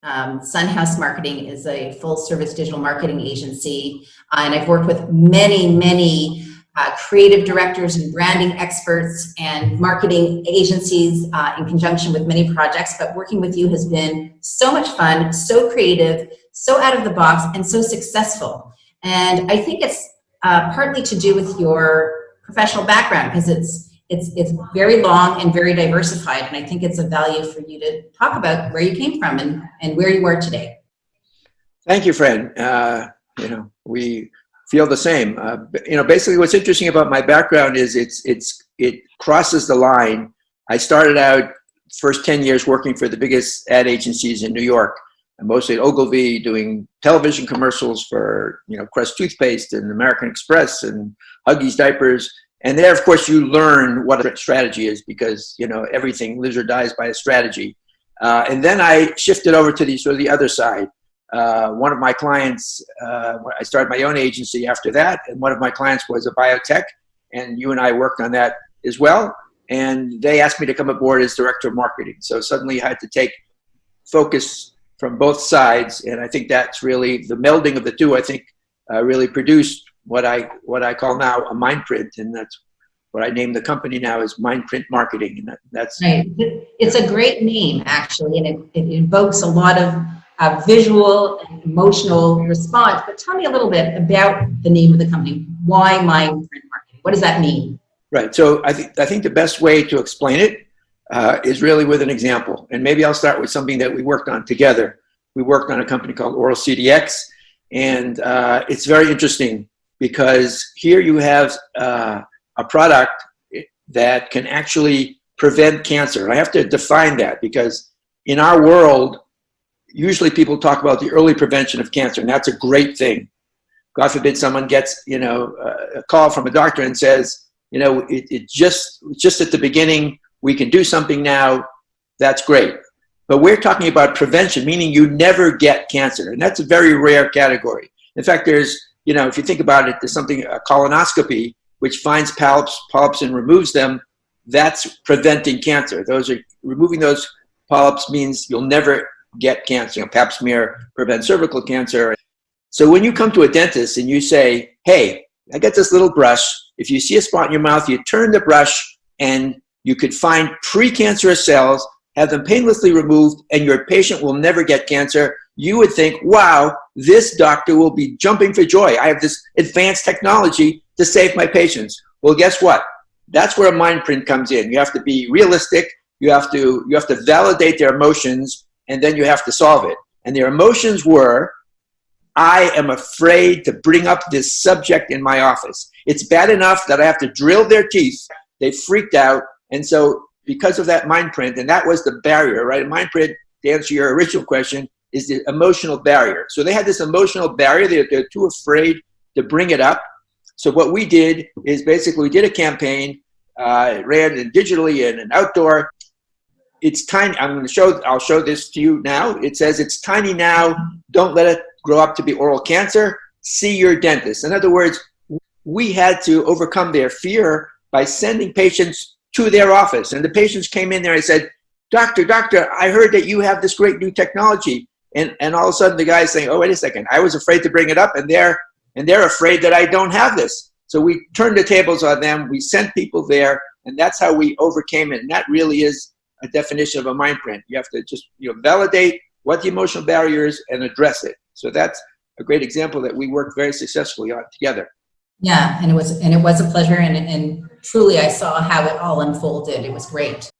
SunHouse Marketing is a full-service digital marketing agency, and I've worked with many creative directors and branding experts and marketing agencies in conjunction with many projects, but working with you has been so much fun, so creative, so out of the box, and so successful. And I think it's partly to do with your professional background, because it's very long and very diversified, and I think it's of value for you to talk about where you came from and where you are today. Thank you, Fran. We feel the same. Basically what's interesting about my background is it crosses the line. I started out first 10 years working for the biggest ad agencies in New York, mostly at Ogilvy, doing television commercials for Crest toothpaste and American Express and Huggies diapers. And there, of course, you learn what a strategy is, because everything lives or dies by a strategy. And then I shifted over to the other side. One of my clients, I started my own agency after that, and one of my clients was a biotech, and you and I worked on that as well. And they asked me to come aboard as director of marketing. So suddenly I had to take focus from both sides, and I think that's really the melding of the two. I think really produced what I call now a MindPrint, and that's what I named the company now is MindPrint Marketing. And that's right. It's a great name, actually, and it invokes a lot of visual and emotional response. But tell me a little bit about the name of the company. Why MindPrint Marketing? What does that mean? Right. So I think the best way to explain it is really with an example. And maybe I'll start with something that we worked on together. We worked on a company called Oral CDX, and it's very interesting because here you have a product that can actually prevent cancer. And I have to define that, because in our world, usually people talk about the early prevention of cancer, and that's a great thing. God forbid someone gets, a call from a doctor and says, it's just at the beginning, we can do something now, that's great. But we're talking about prevention, meaning you never get cancer, and that's a very rare category. In fact, there's, if you think about it, there's something, a colonoscopy, which finds polyps and removes them. That's preventing cancer. Removing those polyps means you'll never get cancer. Pap smear prevents cervical cancer. So when you come to a dentist and you say, hey, I got this little brush. If you see a spot in your mouth, you turn the brush and you could find precancerous cells, have them painlessly removed, and your patient will never get cancer. You would think, wow, this doctor will be jumping for joy. I have this advanced technology to save my patients. Well, guess what? That's where a MindPrint comes in. You have to be realistic. You have to validate their emotions, and then you have to solve it. And their emotions were, I am afraid to bring up this subject in my office. It's bad enough that I have to drill their teeth. They freaked out. And so because of that MindPrint, and that was the barrier, right? MindPrint, to answer your original question, is the emotional barrier. So they had this emotional barrier. They're too afraid to bring it up. So what we did is basically we did a campaign, it ran digitally and outdoor. It's tiny. I'll show this to you now. It says it's tiny now. Don't let it grow up to be oral cancer. See your dentist. In other words, we had to overcome their fear by sending patients to their office. And the patients came in there and said, Doctor, I heard that you have this great new technology. And all of a sudden the guy's saying, oh, wait a second. I was afraid to bring it up, and they're afraid that I don't have this. So we turned the tables on them. We sent people there, and that's how we overcame it. And that really is a definition of a MindPrint. You have to just validate what the emotional barrier is and address it. So that's a great example that we worked very successfully on together. Yeah, and it was a pleasure, and truly I saw how it all unfolded. It was great.